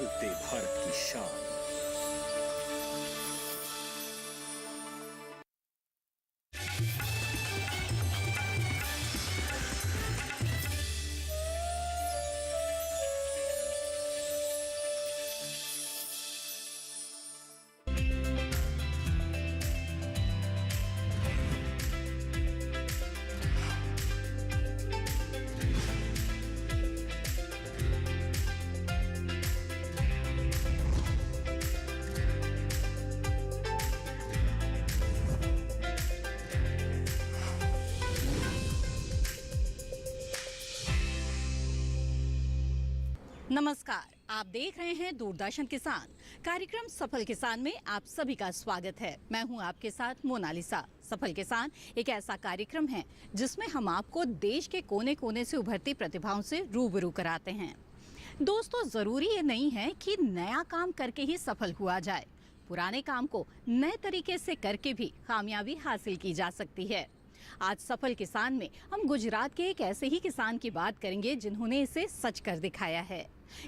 बदलते भारत की शान। नमस्कार, आप देख रहे हैं दूरदर्शन किसान। कार्यक्रम सफल किसान में आप सभी का स्वागत है। मैं हूं आपके साथ मोनालिसा। सफल किसान एक ऐसा कार्यक्रम है जिसमें हम आपको देश के कोने कोने से उभरती प्रतिभाओं से रूबरू कराते हैं। दोस्तों, जरूरी ये नहीं है कि नया काम करके ही सफल हुआ जाए। पुराने काम को नए तरीके से करके भी कामयाबी हासिल की जा सकती है। आज सफल किसान में हम गुजरात के एक ऐसे ही किसान की बात करेंगे जिन्होंने इसे सच कर दिखाया है।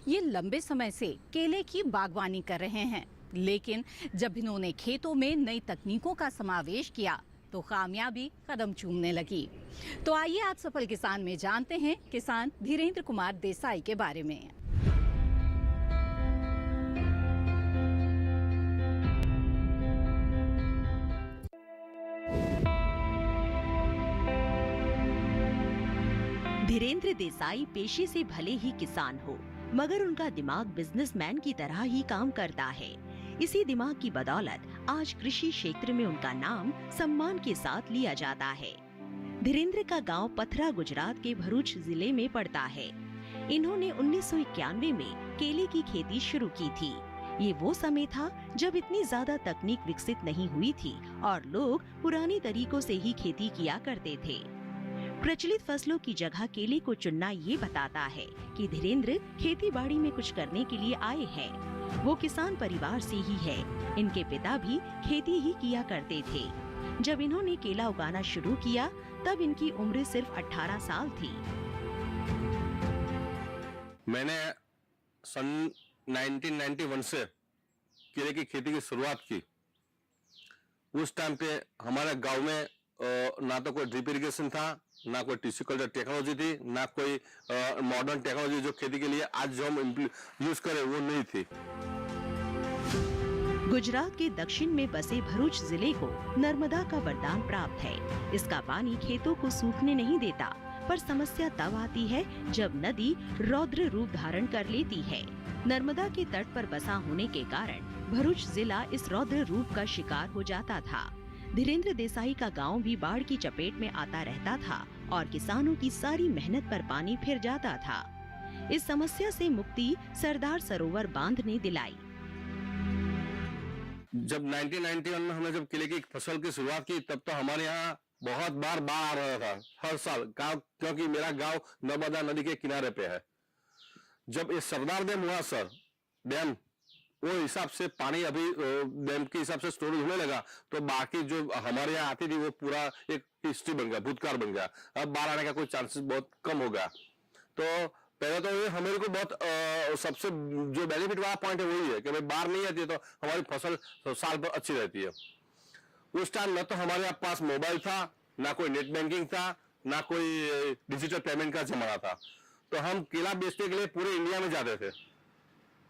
ये लंबे समय से केले की बागवानी कर रहे हैं, लेकिन जब इन्होंने खेतों में नई तकनीकों का समावेश किया तो कामयाबी कदम चूमने लगी। तो आइए आज सफल किसान में जानते हैं किसान धीरेन्द्र कुमार देसाई के बारे में। धीरेन्द्र देसाई पेशे से भले ही किसान हो, मगर उनका दिमाग बिजनेसमैन की तरह ही काम करता है। इसी दिमाग की बदौलत आज कृषि क्षेत्र में उनका नाम सम्मान के साथ लिया जाता है। धीरेन्द्र का गांव पथरा गुजरात के भरूच जिले में पड़ता है। इन्होंने 1991 में केले की खेती शुरू की थी। ये वो समय था जब इतनी ज्यादा तकनीक विकसित नहीं हुई थी और लोग पुराने तरीकों से ही खेती किया करते थे। प्रचलित फसलों की जगह केले को चुनना ये बताता है कि धीरेन्द्र खेती बाड़ी में कुछ करने के लिए आए हैं। वो किसान परिवार से ही है। इनके पिता भी खेती ही किया करते थे। जब इन्होंने केला उगाना शुरू किया तब इनकी उम्र सिर्फ 18 साल थी। मैंने सन 1991 से केले की खेती की शुरुआत की। उस टाइम पे हमारे गांव में ना तो कोई ड्रिप इरिगेशन था, ना कोई टिश्यू कल्चर टेक्नोलॉजी थी, ना कोई मॉडर्न टेक्नोलॉजी जो खेती के लिए आज जो हम यूज करें वो नहीं थी। गुजरात के दक्षिण में बसे भरूच जिले को नर्मदा का वरदान प्राप्त है। इसका पानी खेतों को सूखने नहीं देता, पर समस्या तब आती है जब नदी रौद्र रूप धारण कर लेती है। नर्मदा के तट पर बसा होने के कारण भरूच जिला इस रौद्र रूप का शिकार हो जाता था। धीरेन्द्र देसाई का गांव भी बाढ़ की चपेट में आता रहता था और किसानों की सारी मेहनत पर पानी फिर जाता था। इस समस्या से मुक्ति सरदार सरोवर बांध ने दिलाई। जब 1991 में हमने जब केले की फसल की शुरुआत की तब तो हमारे यहाँ बहुत बार बाढ़ आ रहा था हर साल गाँव, क्योंकि मेरा गांव नर्मदा नदी के किनारे पे है। जब ये सरदार डैम वो हिसाब से पानी अभी डैम के हिसाब से स्टोरेज होने लगा तो बाकी जो हमारे यहाँ आती थी वो पूरा एक हिस्ट्री बन गया, भूतकाल बन गया। अब बाढ़ आने का कोई चांसेस बहुत कम हो गया। तो पहले तो ये हमारे को बहुत सबसे जो बेनिफिट वाला पॉइंट है वही है कि भाई बाढ़ नहीं आती है तो हमारी फसल साल भर अच्छी रहती है। उस टाइम न तो हमारे पास मोबाइल था, ना कोई नेट बैंकिंग था, ना कोई डिजिटल पेमेंट का जमाना था। तो हम केला बेचने के लिए पूरे इंडिया में जाते थे।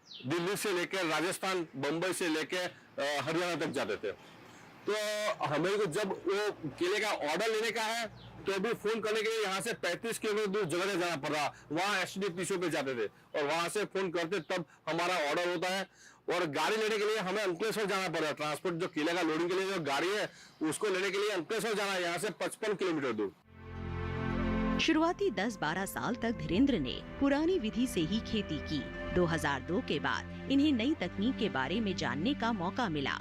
दिल्ली से लेकर राजस्थान, बंबई से लेकर हरियाणा तक जाते थे। तो हमें को जब वो केले का ऑर्डर लेने का है तो भी फोन करने के लिए यहाँ से 35 किलोमीटर दूर जगह जाना पड़ रहा। वहाँ एसडीपीसी पे जाते थे और वहां से फोन करते तब हमारा ऑर्डर होता है। और गाड़ी लेने के लिए हमें अंकलेश्वर जाना पड़ रहा है। ट्रांसपोर्ट जो केले का लोडिंग के लिए जो गाड़ी है उसको लेने के लिए अंकलेश्वर जाना है, यहाँ से 55 किलोमीटर दूर। शुरुआती 10-12 साल तक धीरेन्द्र ने पुरानी विधि से ही खेती की। 2002 के बाद इन्हें नई तकनीक के बारे में जानने का मौका मिला।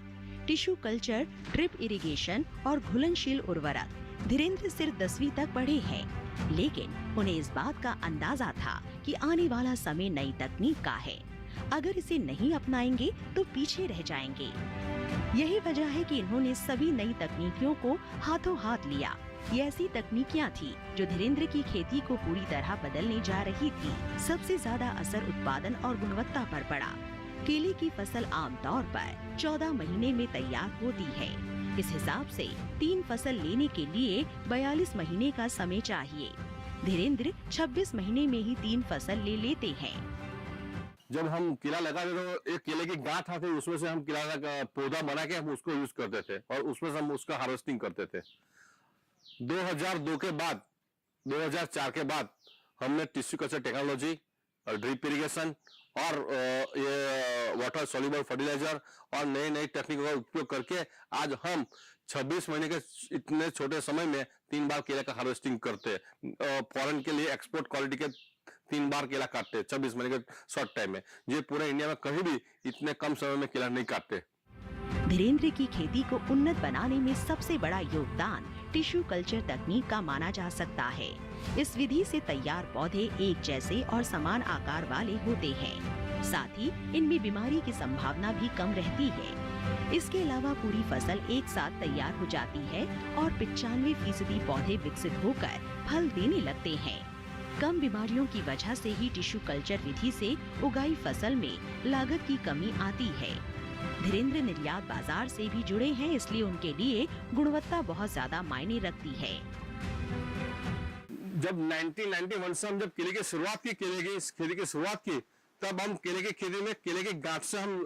टिश्यू कल्चर, ड्रिप इरिगेशन और घुलनशील उर्वरक। धीरेन्द्र सिर्फ 10वीं तक पढ़े हैं, लेकिन उन्हें इस बात का अंदाजा था कि आने वाला समय नई तकनीक का है। अगर इसे नहीं अपनाएंगे तो पीछे रह जाएंगे। यही वजह है कि इन्होंने सभी नई तकनीकियों को हाथों हाथ लिया। ये ऐसी तकनीकियाँ थी जो धीरेन्द्र की खेती को पूरी तरह बदलने जा रही थी। सबसे ज्यादा असर उत्पादन और गुणवत्ता पर पड़ा। केले की फसल आमतौर पर 14 महीने में तैयार होती है। इस हिसाब से 3 फसल लेने के लिए 42 महीने का समय चाहिए। धीरेन्द्र 26 महीने में ही 3 फसल ले लेते हैं। जब हम केला लगाते तो एक केले की गांठ आती, उसमें से हम केला का पौधा बना के हम उसको यूज करते थे और उसमें से हम उसका हार्वेस्टिंग करते थे। 2002 के बाद 2004 के बाद हमने टिश्यू कल्चर टेक्नोलॉजी और ड्रिप इरिगेशन और ये वाटर सॉल्युबल फर्टिलाइजर और नई नई टेक्निक का उपयोग करके आज हम 26 महीने के इतने छोटे समय में 3 बार केला का हार्वेस्टिंग करते हैं। फॉरेन के लिए एक्सपोर्ट क्वालिटी के 3 बार केला काटते हैं 26 महीने के शॉर्ट टाइम में। ये पूरे इंडिया में कहीं भी इतने कम समय में केला नहीं काटते। धीरेन्द्र की खेती को उन्नत बनाने में सबसे बड़ा योगदान टिश्यू कल्चर तकनीक का माना जा सकता है। इस विधि से तैयार पौधे एक जैसे और समान आकार वाले होते हैं। साथ ही इनमें बीमारी की संभावना भी कम रहती है। इसके अलावा पूरी फसल एक साथ तैयार हो जाती है और 95% पौधे विकसित होकर फल देने लगते हैं। कम बीमारियों की वजह से ही टिश्यू कल्चर विधि से उगाई फसल में लागत की कमी आती है। धीरेन्द्र निर्यात बाजार से भी जुड़े हैं, इसलिए उनके लिए गुणवत्ता बहुत ज्यादा मायने रखती है। जब 1991 से हम जब केले की शुरुआत की, खेती की शुरुआत की, तब हम केले की खेती में केले की गांठ से हम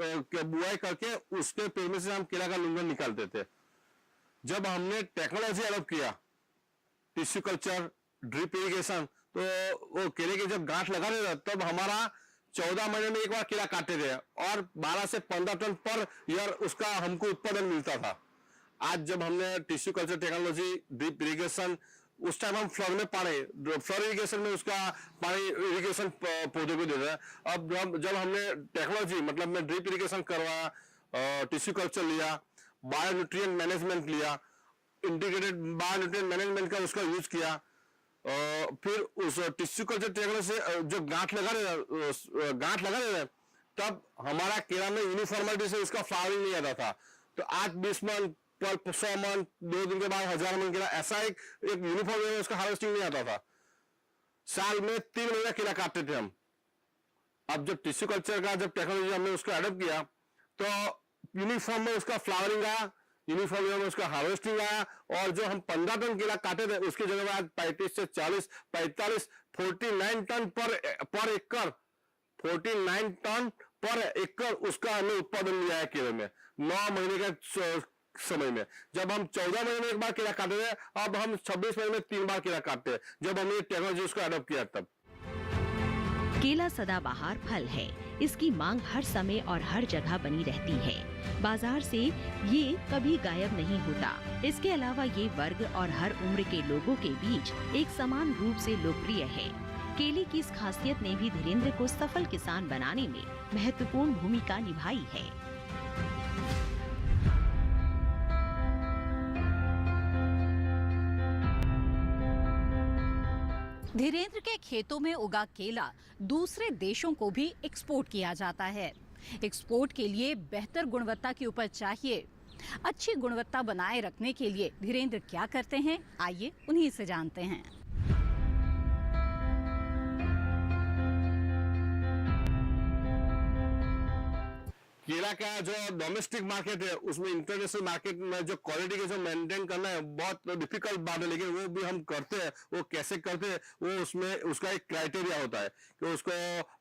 बुआई करके उसके पेड़ में से हम केला का लुंगन निकालते थे। जब हमने टेक्नोलॉजी अडॉप्ट किया, टिश्यू कल्चर, ड्रिप इरिगेशन, तो वो केले की जब गांठ लगा रहे तब हमारा 14 महीने में एक बार केला काटते थे और 12 से 15 टन पर ईयर उसका हमको उत्पादन मिलता था। आज जब हमने tissue culture technology, drip irrigation, उस टाइम हम फ्लोर इरिगेशन में उसका पानी इरिगेशन पौधों को देते हैं। अब जब हमने टेक्नोलॉजी मतलब में ड्रिप इरिगेशन करवाया, टिश्यू कल्चर लिया, बायोन्यूट्रिएंट मैनेजमेंट लिया, इंटीग्रेटेड बायोन्यूट्रिएंट मैनेजमेंट का उसका यूज किया, फिर उस टिश्यू कल्चर टेक्नोलॉजी से जो गांठ लगा रहे तब हमारा केला में यूनिफॉर्मिटी से उसका फ्लावरिंग नहीं आता था। तो आज 20 मन 100 मन 2 दिन के बाद 1000 मन केला, ऐसा एक यूनिफॉर्म में उसका हार्वेस्टिंग नहीं आता था। साल में 3 महीना केला काटते थे हम। अब जब टिश्यू कल्चर का जब टेक्नोलॉजी हमने उसको अडॉप्ट किया तो यूनिफॉर्म में उसका फ्लावरिंग आया, यूनिफॉर्म में उसका हार्वेस्टिंग आया और जो हम 15 टन केला काटे थे उसकी जगह आज 35 से 40, 45, 49 टन पर एकड़, 49 टन पर एकड़ उसका हमें उत्पादन मिला है केले में 9 महीने के समय में। जब हम 14 महीने में एक बार केला काटते थे, अब हम 26 महीने में 3 बार केला काटते हैं, जब हमने टेक्नोलॉजी उसको अडॉप्ट किया तब। केला सदाबहार फल है। इसकी मांग हर समय और हर जगह बनी रहती है। बाजार से ये कभी गायब नहीं होता। इसके अलावा ये वर्ग और हर उम्र के लोगों के बीच एक समान रूप से लोकप्रिय है। केले की इस खासियत ने भी धीरेन्द्र को सफल किसान बनाने में महत्वपूर्ण भूमिका निभाई है। धीरेन्द्र के खेतों में उगा केला दूसरे देशों को भी एक्सपोर्ट किया जाता है। एक्सपोर्ट के लिए बेहतर गुणवत्ता की उपज चाहिए। अच्छी गुणवत्ता बनाए रखने के लिए धीरेन्द्र क्या करते हैं, आइए उन्हीं से जानते हैं। केला का जो डोमेस्टिक मार्केट है उसमें इंटरनेशनल मार्केट में जो क्वालिटी के जो मेंटेन करना है बहुत डिफिकल्ट बात है, लेकिन वो भी हम करते हैं। वो कैसे करते हैं, वो उसमें उसका एक क्राइटेरिया होता है कि उसको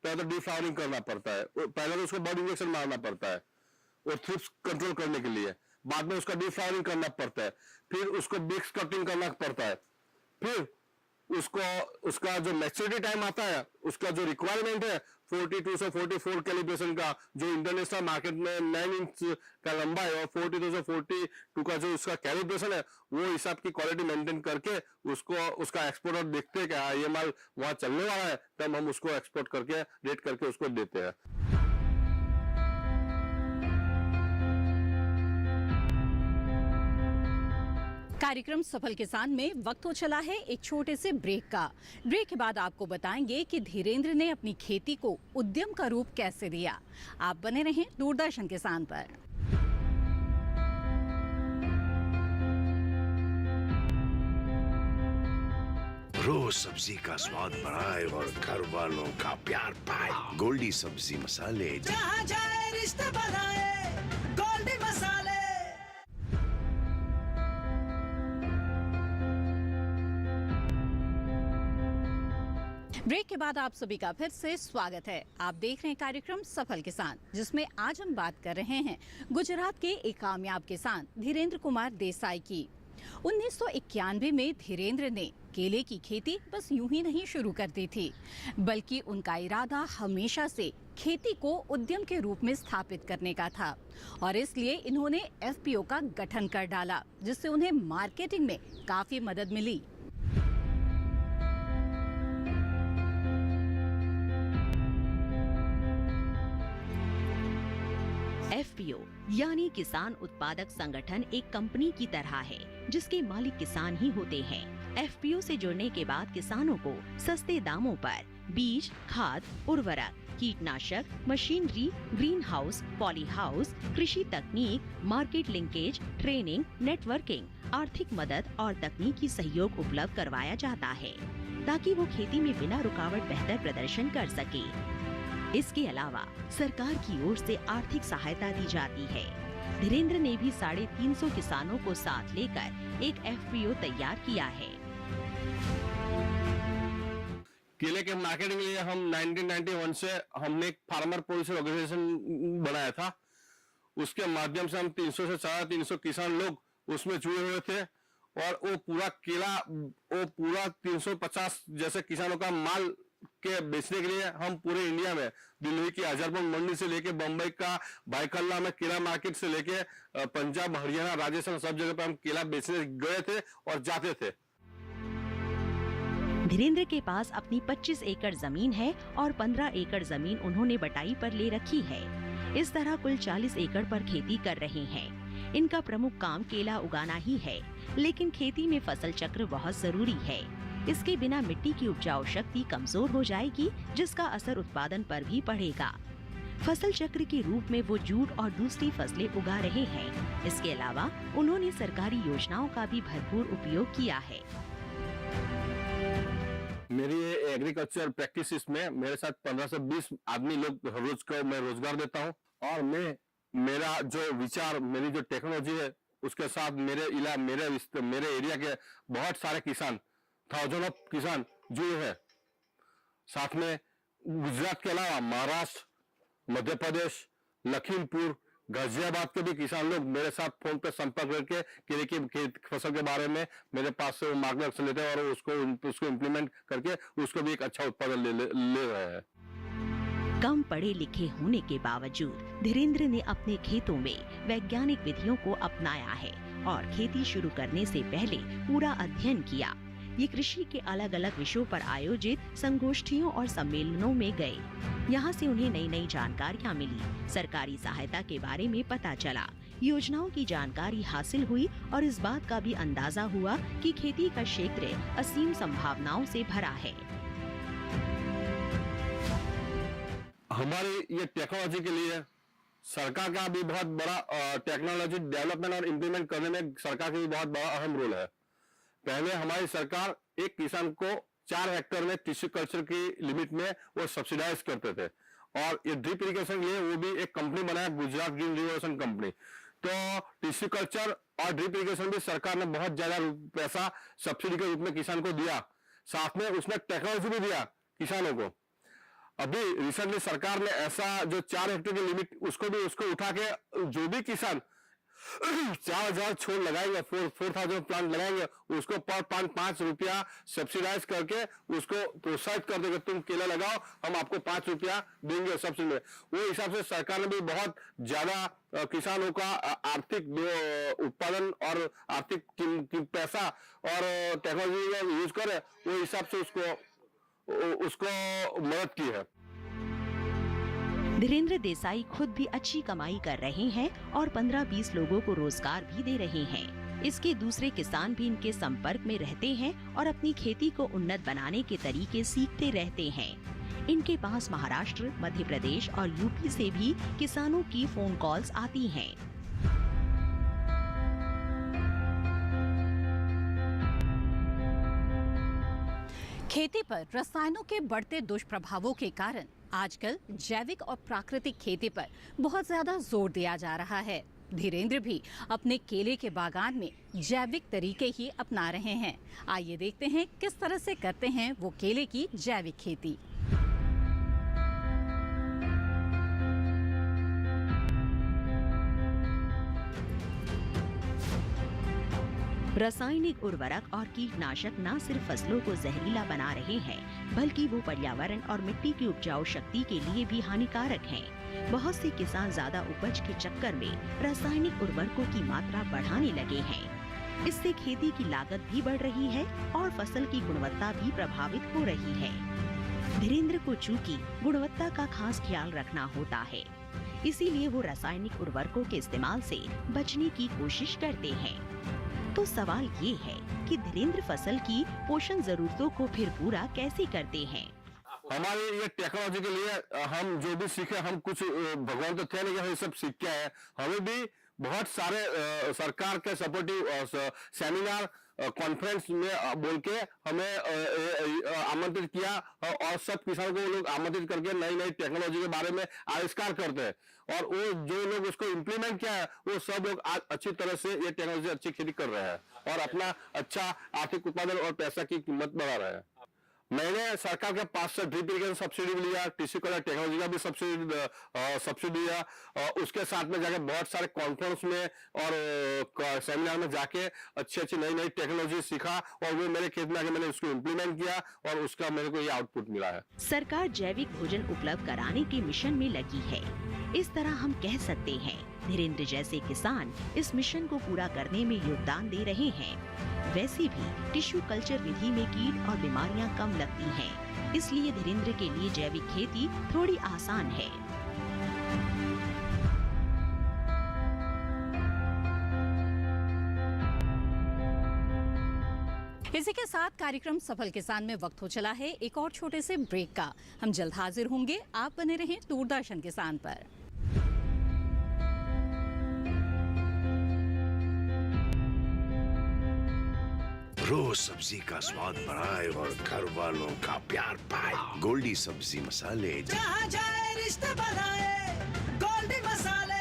पहले तो डिफ्लावरिंग करना पड़ता है, पहले तो उसको बर्ड इंजेक्शन मारना पड़ता है और थ्रिप्स कंट्रोल करने के लिए, बाद में उसका डिफ्लावरिंग करना पड़ता है, फिर उसको बिक्स कटिंग करना पड़ता है, फिर उसका जो मैच्योरिटी टाइम आता है, उसका जो रिक्वायरमेंट है 42 से 44 कैलिब्रेशन का, जो इंटरनेशनल मार्केट में 9 इंच का लंबा है, और 42 से 42 का जो उसका कैलिब्रेशन है, वो हिसाब की क्वालिटी मेंटेन करके उसका एक्सपोर्टर देखते हैं कि हाँ ये माल वहां चलने वाला है, तब हम उसको एक्सपोर्ट करके रेट करके उसको देते हैं। कार्यक्रम सफल किसान में वक्त हो चला है एक छोटे से ब्रेक का। ब्रेक के बाद आपको बताएंगे कि धीरेन्द्र ने अपनी खेती को उद्यम का रूप कैसे दिया। आप बने रहें दूरदर्शन किसान पर। रोज सब्जी का स्वाद बढ़ाए और घर वालों का प्यार पाए। गोल्डी सब्जी मसाले। जहाँ जाए स्वादिष्ट बनाए गोल्डी मसाले। ब्रेक के बाद आप सभी का फिर से स्वागत है। आप देख रहे हैं कार्यक्रम सफल किसान, जिसमें आज हम बात कर रहे हैं गुजरात के एक कामयाब किसान धीरेन्द्र कुमार देसाई की। 1991 में धीरेन्द्र ने केले की खेती बस यूं ही नहीं शुरू कर दी थी, बल्कि उनका इरादा हमेशा से खेती को उद्यम के रूप में स्थापित करने का था और इसलिए इन्होंने एफपीओ का गठन कर डाला, जिससे उन्हें मार्केटिंग में काफी मदद मिली। एफपीओ यानी किसान उत्पादक संगठन एक कंपनी की तरह है, जिसके मालिक किसान ही होते हैं। एफपीओ से जुड़ने के बाद किसानों को सस्ते दामों पर बीज, खाद, उर्वरक, कीटनाशक, machinery, green house, poly house, कृषि तकनीक, मार्केट लिंकेज, ट्रेनिंग, नेटवर्किंग, आर्थिक मदद और तकनीकी सहयोग उपलब्ध करवाया जाता है, ताकि वो खेती में बिना रुकावट बेहतर प्रदर्शन कर सके। इसके अलावा सरकार की ओर से आर्थिक सहायता दी जाती है। धीरेन्द्र ने भी 350 किसानों को साथ लेकर एक एफपीओ तैयार किया है। केले के मार्केटिंग के लिए हम 1991 से हमने एक फार्मर प्रोड्यूसर ऑर्गेनाइजेशन बनाया था। उसके माध्यम से हम 300 से 350 किसान लोग उसमें जुड़े हुए थे और वो पूरा 350 जैसे किसानों का माल के बेचने के लिए हम पूरे इंडिया में दिल्ली की हजारपुर मंडी से लेके बम्बई का बाईकल्ला में केला मार्केट से लेके पंजाब, हरियाणा, राजस्थान सब जगह पे हम केला बेचने गए थे और जाते थे। धीरेन्द्र के पास अपनी 25 एकड़ जमीन है और 15 एकड़ जमीन उन्होंने बटाई पर ले रखी है। इस तरह कुल 40 एकड़ पर खेती कर रहे हैं। इनका प्रमुख काम केला उगाना ही है, लेकिन खेती में फसल चक्र बहुत जरूरी है। इसके बिना मिट्टी की उपजाऊ शक्ति कमजोर हो जाएगी, जिसका असर उत्पादन पर भी पड़ेगा। फसल चक्र के रूप में वो जूट और दूसरी फसलें उगा रहे हैं। इसके अलावा उन्होंने सरकारी योजनाओं का भी भरपूर उपयोग किया है। मेरी एग्रीकल्चर प्रैक्टिस में मेरे साथ 15 से 20 आदमी लोग रोज को मैं रोजगार देता हूँ और मेरा जो विचार, मेरी जो टेक्नोलॉजी है, उसके साथ मेरे एरिया के बहुत सारे किसान, थाउजेंड ऑफ किसान जुड़े हैं। साथ में गुजरात के अलावा महाराष्ट्र, मध्य प्रदेश, लखीमपुर, गाजियाबाद के भी किसान लोग मेरे साथ फोन पे संपर्क करके केले की फसल के बारे में मेरे पास से मार्गदर्शन लेते हैं और उसको इम्प्लीमेंट करके उसको भी एक अच्छा उत्पादन ले रहे हैं। कम पढ़े लिखे होने के बावजूद धीरेन्द्र ने अपने खेतों में वैज्ञानिक विधियों को अपनाया है और खेती शुरू करने से पहले पूरा अध्ययन किया। ये कृषि के अलग अलग विषयों पर आयोजित संगोष्ठियों और सम्मेलनों में गए। यहाँ से उन्हें नई नई जानकारियाँ मिली, सरकारी सहायता के बारे में पता चला, योजनाओं की जानकारी हासिल हुई और इस बात का भी अंदाजा हुआ कि खेती का क्षेत्र असीम संभावनाओं से भरा है। हमारी ये टेक्नोलॉजी के लिए सरकार का भी बहुत बड़ा टेक्नोलॉजी डेवलपमेंट और इम्प्लीमेंट करने में सरकार का भी बहुत बड़ा अहम रोल है। पहले हमारी सरकार एक किसान को 4 हेक्टेयर में टिश्यू कल्चर की लिमिट में वो सब्सिडाइज करते थे और ये ड्रिप इरिगेशन के लिए वो भी एक कंपनी बनाया, गुजरात ग्रीन रिवोल्यूशन कंपनी। तो टिश्यू कल्चर और ड्रिप इरिगेशन भी सरकार ने बहुत ज्यादा पैसा सब्सिडी के रूप में किसान को दिया, साथ में उसने टेक्नोलॉजी भी दिया किसानों को। अभी रिसेंटली सरकार ने ऐसा जो 4 हेक्टेयर की लिमिट उसको उठा के जो भी किसान 4000 छोड़ लगाएंगे, 4000 प्लांट लगाएंगे, उसको पर 5 रुपया सब्सिडाइज करके उसको प्रोत्साहित कर देंगे, तुम केला लगाओ, हम आपको 5 रुपया देंगे सब्सिडी में। वो हिसाब से सरकार ने भी बहुत ज्यादा किसानों का आर्थिक उत्पादन और आर्थिक पैसा और टेक्नोलॉजी का यूज करे, वो हिसाब से उसको मदद की है। धीरेन्द्र देसाई खुद भी अच्छी कमाई कर रहे हैं और 15-20 लोगों को रोजगार भी दे रहे हैं। इसके दूसरे किसान भी इनके संपर्क में रहते हैं और अपनी खेती को उन्नत बनाने के तरीके सीखते रहते हैं। इनके पास महाराष्ट्र, मध्य प्रदेश और यूपी से भी किसानों की फोन कॉल्स आती हैं। खेती पर रसायनों के बढ़ते दुष्प्रभावों के कारण आजकल जैविक और प्राकृतिक खेती पर बहुत ज्यादा जोर दिया जा रहा है। धीरेन्द्र भी अपने केले के बागान में जैविक तरीके ही अपना रहे हैं। आइए देखते हैं किस तरह से करते हैं वो केले की जैविक खेती। रासायनिक उर्वरक और कीटनाशक न सिर्फ फसलों को जहरीला बना रहे हैं, बल्कि वो पर्यावरण और मिट्टी की उपजाऊ शक्ति के लिए भी हानिकारक हैं। बहुत से किसान ज्यादा उपज के चक्कर में रासायनिक उर्वरकों की मात्रा बढ़ाने लगे हैं। इससे खेती की लागत भी बढ़ रही है और फसल की गुणवत्ता भी प्रभावित हो रही है। धीरेन्द्र को चूंकि गुणवत्ता का खास ख्याल रखना होता है, इसीलिए वो रासायनिक उर्वरकों के इस्तेमाल से बचने की कोशिश करते हैं। तो सवाल ये है कि धीरेन्द्र फसल की पोषण जरूरतों को फिर पूरा कैसे करते हैं। हमारे ये टेक्नोलॉजी के लिए हम जो भी सीखे, हम कुछ भगवान तो थे नहीं, हम सब सीख के आए। हमें भी बहुत सारे सरकार के सपोर्टिव सेमिनार कॉन्फ्रेंस में बोल के हमें आमंत्रित किया और सब किसानों को लोग आमंत्रित करके नई नई टेक्नोलॉजी के बारे में आविष्कार करते हैं और वो जो लोग उसको इम्प्लीमेंट किया है वो सब लोग आज अच्छी तरह से ये टेक्नोलॉजी अच्छी खेती कर रहे हैं और अपना अच्छा आर्थिक उत्पादन और पैसा की कीमत बढ़ा रहे हैं। मैंने सरकार के पास से ड्रिप इरिगेशन सब्सिडी भी लिया, टिश्यू कलर टेक्नोलॉजी का भी सब्सिडी लिया। उसके साथ में जाके बहुत सारे कॉन्फ्रेंस में और सेमिनार में जाके अच्छी नई नई टेक्नोलॉजी सीखा और वो मेरे खेत में आके मैंने उसको इम्प्लीमेंट किया और उसका मेरे को ये आउटपुट मिला है। सरकार जैविक भोजन उपलब्ध कराने के मिशन में लगी है। इस तरह हम कह सकते हैं धीरेन्द्र जैसे किसान इस मिशन को पूरा करने में योगदान दे रहे हैं। वैसे भी टिश्यू कल्चर विधि में कीट और बीमारियां कम लगती हैं, इसलिए धीरेन्द्र के लिए जैविक खेती थोड़ी आसान है। इसी के साथ कार्यक्रम सफल किसान में वक्त हो चला है एक और छोटे से ब्रेक का। हम जल्द हाजिर होंगे। आप बने रहें दूरदर्शन किसान पर। रोज सब्जी का स्वाद बढ़ाए और घर वालों का प्यार पाए। गोल्डी सब्जी मसाले। जहाँ जाए रिश्ते बनाए गोल्डी मसाले।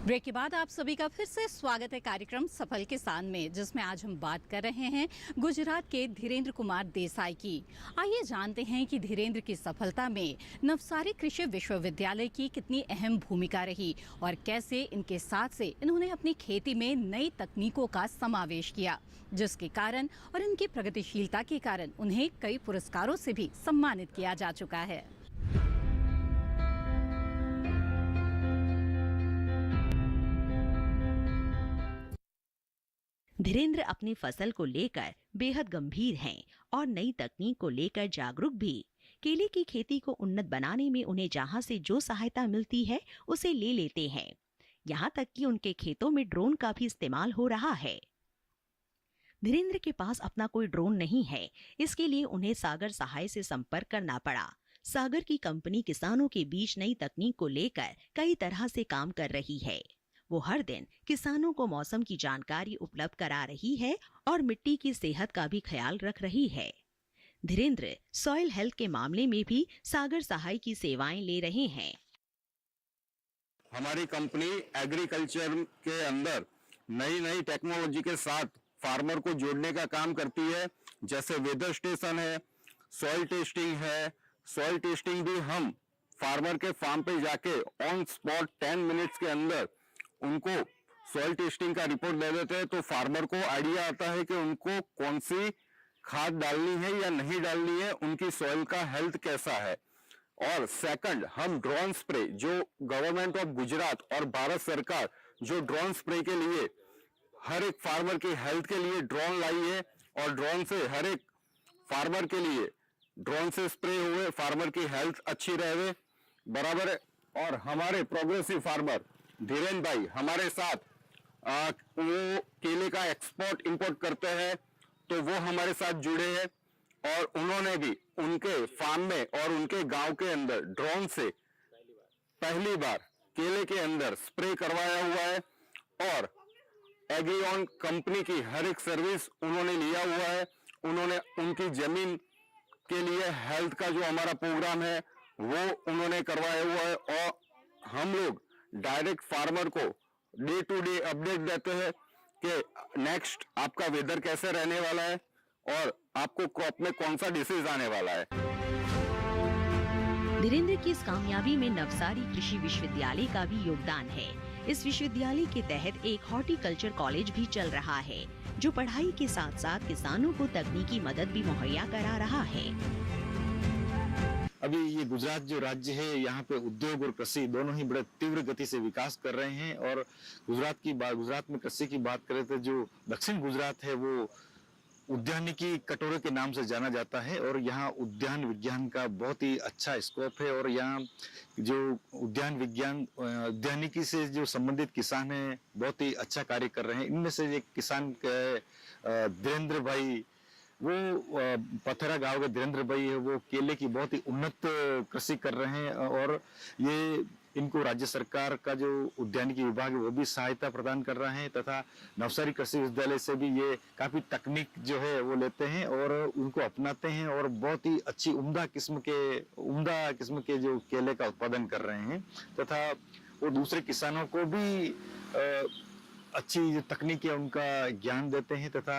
ब्रेक के बाद आप सभी का फिर से स्वागत है कार्यक्रम सफल किसान में, जिसमें आज हम बात कर रहे हैं गुजरात के धीरेन्द्र कुमार देसाई की। आइए जानते हैं कि धीरेन्द्र की सफलता में नवसारी कृषि विश्वविद्यालय की कितनी अहम भूमिका रही और कैसे इनके साथ से इन्होंने अपनी खेती में नई तकनीकों का समावेश किया, जिसके कारण और इनकी प्रगतिशीलता के कारण उन्हें कई पुरस्कारों से भी सम्मानित किया जा चुका है। धीरेन्द्र अपनी फसल को लेकर बेहद गंभीर हैं और नई तकनीक को लेकर जागरूक भी। केले की खेती को उन्नत बनाने में उन्हें जहां से जो सहायता मिलती है उसे ले लेते हैं। यहां तक कि उनके खेतों में ड्रोन का भी इस्तेमाल हो रहा है। धीरेन्द्र के पास अपना कोई ड्रोन नहीं है, इसके लिए उन्हें सागर सहाय से संपर्क करना पड़ा। सागर की कंपनी किसानों के बीच नई तकनीक को लेकर कई तरह से काम कर रही है। वो हर दिन किसानों को मौसम की जानकारी उपलब्ध करा रही है और मिट्टी की सेहत का भी ख्याल रख रही है। धीरेन्द्र सॉइल हेल्थ के मामले में भी सागर सहाय की सेवाएं ले रहे हैं। हमारी कंपनी एग्रीकल्चर के अंदर नई नई टेक्नोलॉजी के साथ फार्मर को जोड़ने का काम करती है। जैसे वेदर स्टेशन है, सॉइल टेस्टिंग है। सॉइल टेस्टिंग भी हम फार्मर के फार्म पे जाके ऑन स्पॉट 10 मिनट्स के अंदर उनको सॉइल टेस्टिंग का रिपोर्ट दे देते हैं, तो फार्मर को आइडिया आता है कि उनको कौन सी खाद डालनी है या नहीं डालनी है, उनकी सॉइल का हेल्थ कैसा है। और सेकंड, हम ड्रोन स्प्रे, जो गवर्नमेंट ऑफ गुजरात और भारत सरकार जो ड्रोन स्प्रे के लिए हर एक फार्मर की हेल्थ के लिए ड्रोन लाई है और ड्रोन से हर एक फार्मर के लिए ड्रोन से स्प्रे हुए फार्मर की हेल्थ अच्छी रहे बराबर है। और हमारे प्रोग्रेसिव फार्मर धीरेन्द्र भाई हमारे साथ वो केले का एक्सपोर्ट इंपोर्ट करते हैं, तो वो हमारे साथ जुड़े हैं और उन्होंने भी उनके फार्म में और उनके गांव के अंदर ड्रोन से पहली बार केले के अंदर स्प्रे करवाया हुआ है और एग्रीऑन कंपनी की हर एक सर्विस उन्होंने लिया हुआ है। उन्होंने उनकी जमीन के लिए हेल्थ का जो हमारा प्रोग्राम है वो उन्होंने करवाया हुआ है, और हम लोग डायरेक्ट फार्मर को डे टू डे अपडेट देते हैं कि नेक्स्ट आपका वेदर कैसे रहने वाला है और आपको क्रॉप में कौन सा डिसीज आने वाला है। धीरेन्द्र की इस कामयाबी में नवसारी कृषि विश्वविद्यालय का भी योगदान है। इस विश्वविद्यालय के तहत एक हॉर्टिकल्चर कॉलेज भी चल रहा है, जो पढ़ाई के साथ साथ किसानों को तकनीकी मदद भी मुहैया करा रहा है। अभी ये गुजरात जो राज्य है, यहाँ पे उद्योग और कृषि दोनों ही बड़े तीव्र गति से विकास कर रहे हैं। और गुजरात में कृषि की बात करें तो जो दक्षिण गुजरात है वो उद्यानिकी कटोरे के नाम से जाना जाता है, और यहाँ उद्यान विज्ञान का बहुत ही अच्छा स्कोप है। और यहाँ जो उद्यानिकी से जो संबंधित किसान हैं बहुत ही अच्छा कार्य कर रहे हैं। इनमें से एक किसान धीरेन्द्र भाई, वो पथरा गांव के धीरेन्द्र भाई है, वो केले की बहुत ही उन्नत कृषि कर रहे हैं, और ये इनको राज्य सरकार का जो उद्यानिकी विभाग है वो भी सहायता प्रदान कर रहा है, तथा नवसारी कृषि विश्वविद्यालय से भी ये काफी तकनीक जो है वो लेते हैं और उनको अपनाते हैं, और बहुत ही अच्छी उम्दा किस्म के जो केले का उत्पादन कर रहे हैं, तथा वो दूसरे किसानों को भी अच्छी जो तकनीक है उनका ज्ञान देते हैं, तथा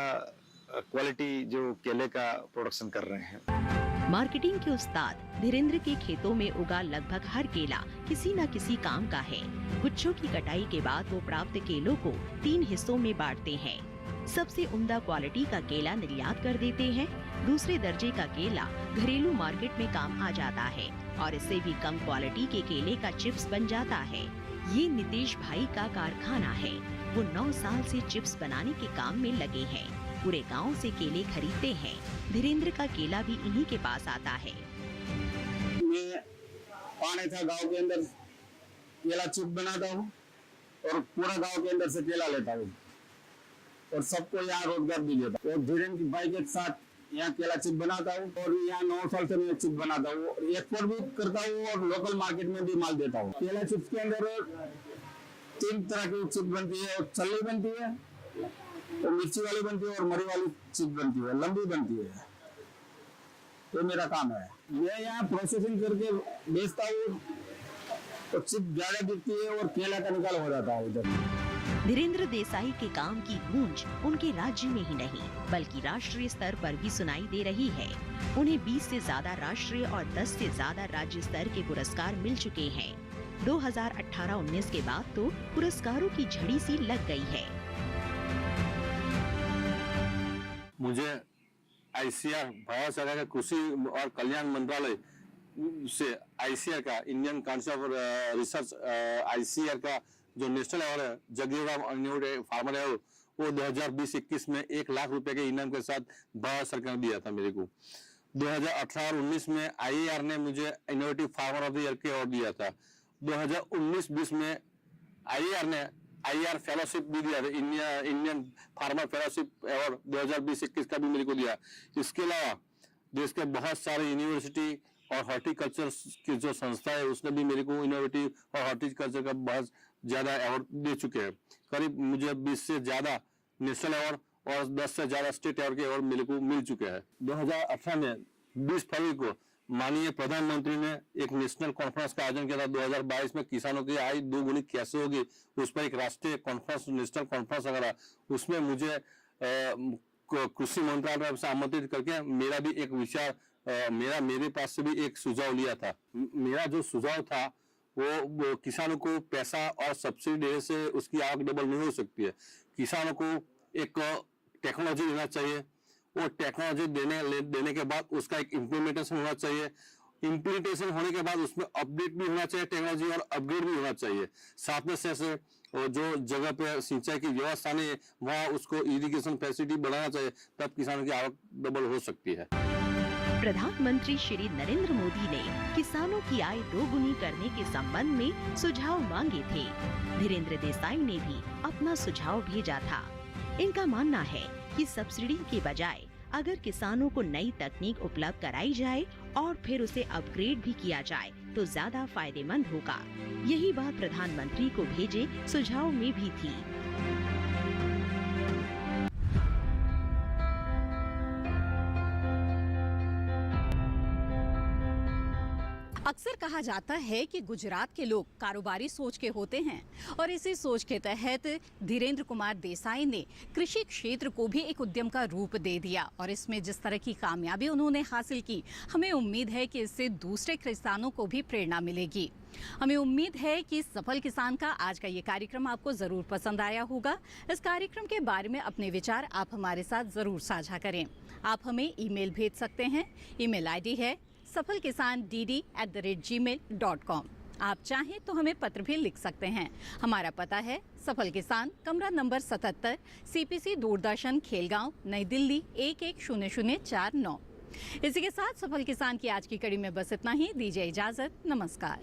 क्वालिटी जो केले का प्रोडक्शन कर रहे हैं। मार्केटिंग के उस्ताद धीरेन्द्र के खेतों में उगा लगभग हर केला किसी न किसी काम का है। गुच्छों की कटाई के बाद वो प्राप्त केलों को 3 हिस्सों में बांटते हैं। सबसे उम्दा क्वालिटी का केला निर्यात कर देते हैं। दूसरे दर्जे का केला घरेलू मार्केट में काम आ जाता है, और इससे भी कम क्वालिटी के केले का चिप्स बन जाता है। ये नितेश भाई का कारखाना है। वो 9 साल से चिप्स बनाने के काम में लगे हैं। पूरे गांव से केले खरीदते हैं। धीरेन्द्र का केला भी इन्हीं के पास आता है। मैं पाने था गांव के अंदर केला चिप बनाता हूँ, और पूरा गांव के अंदर से केला लेता हूँ, और सबको यहाँ रोजगार भी देता हूँ। और धीरेन्द्र भाई के साथ यहाँ केला चिप बनाता हूँ, और यहाँ 9 साल से मैं चिप बनाता हूँ, एक्सपोर्ट भी करता हूँ, और लोकल मार्केट में भी माल देता हूँ। केला चिप्स के अंदर 3 तरह की चिप बनती है, और छल्ली बनती है, और मिर्ची वाली बनती है, और मरी वाली चिप बनती है, लंबी बनती है। तो मेरा काम है। मैं यहाँ प्रोसेसिंग करके बेचता हूँ, तो चिप ज्यादा दिखती है और केला का निकाल हो जाता है उधर। धीरेन्द्र देसाई के काम की गूंज उनके राज्य में ही नहीं बल्कि राष्ट्रीय स्तर पर भी सुनाई दे रही है। उन्हें 20 से ज्यादा राष्ट्रीय और 10 से ज्यादा राज्य स्तर के पुरस्कार मिल चुके हैं। 2018-19 के बाद तो पुरस्कारों की झड़ी सी लग गई है। मुझे आईसीआर भारत सरकार का कृषि और कल्याण मंत्रालय से आईसीआर का Indian council of research ICR का जो नेशनल अवार्ड है जगजीवन राम फार्मर अवार्ड, वो 2020-21 में 1 लाख रुपए के इनाम के साथ भारत सरकार ने दिया था मेरे को। 2018 और 19 में आईएआर ने मुझे innovative farmer of the year के अवार्ड दिया था। 2019-20 में आईएआर ने आईआर फेलोशिप भी दिया था, इंडियन फार्मर फेलोशिप अवार्ड 2020-21 का भी मेरे को दिया। इसके अलावा देश के बहुत सारे यूनिवर्सिटी और हॉर्टिकल्चर की जो संस्था है उसने भी मेरे को इनोवेटिव और हॉर्टिकल्चर का बहुत ज्यादा अवार्ड दे चुके हैं। करीब मुझे 20 से ज्यादा नेशनल अवार्ड और 10 से ज्यादा स्टेट अवार्ड के अवार्ड मेरे को मिल चुके हैं। 2018 में 20 फरवरी को माननीय प्रधानमंत्री ने एक नेशनल कॉन्फ्रेंस का आयोजन किया था। 2022 में किसानों की आय 2 गुनी कैसे होगी, उस पर एक राष्ट्रीय कॉन्फ्रेंस, नेशनल कॉन्फ्रेंस वगैरह, उसमें मुझे कृषि मंत्रालय से आमंत्रित करके मेरा भी एक विचार, मेरे पास से भी एक सुझाव लिया था। मेरा जो सुझाव था वो किसानों को पैसा और सब्सिडी देने से उसकी आवक डबल नहीं हो सकती है। किसानों को एक टेक्नोलॉजी देना चाहिए, वो टेक्नोलॉजी देने के बाद उसका एक इम्प्लीमेंटेशन होना चाहिए। इम्प्लीमेंटेशन होने के बाद उसमें अपडेट भी होना चाहिए टेक्नोलॉजी, और अपग्रेड भी होना चाहिए। साथ में से जो जगह पे सिंचाई की व्यवस्था नहीं है वहाँ उसको इरिगेशन फैसिलिटी बढ़ाना चाहिए, तब किसानों की आवक डबल हो सकती है। प्रधानमंत्री श्री नरेंद्र मोदी ने किसानों की आय 2 गुनी करने के संबंध में सुझाव मांगे थे। धीरेन्द्र देसाई ने भी अपना सुझाव भेजा था। इनका मानना है कि सब्सिडी के बजाय अगर किसानों को नई तकनीक उपलब्ध कराई जाए और फिर उसे अपग्रेड भी किया जाए तो ज्यादा फायदेमंद होगा। यही बात प्रधानमंत्री को भेजे सुझाव में भी थी। अक्सर कहा जाता है कि गुजरात के लोग कारोबारी सोच के होते हैं और इसी सोच के तहत धीरेन्द्र कुमार देसाई ने कृषि क्षेत्र को भी एक उद्यम का रूप दे दिया और इसमें जिस तरह की कामयाबी उन्होंने हासिल की, हमें उम्मीद है कि इससे दूसरे किसानों को भी प्रेरणा मिलेगी। हमें उम्मीद है कि सफल किसान का आज का ये कार्यक्रम आपको जरूर पसंद आया होगा। इस कार्यक्रम के बारे में अपने विचार आप हमारे साथ जरूर साझा करें। आप हमें ईमेल भेज सकते हैं। ईमेल आईडी है safalkisan@gmail.com। आप चाहें तो हमें पत्र भी लिख सकते हैं। हमारा पता है सफल किसान, कमरा नंबर 77, CPC दूरदर्शन, खेलगांव, नई दिल्ली 110049। इसी के साथ सफल किसान की आज की कड़ी में बस इतना ही। दीजिए इजाजत। नमस्कार।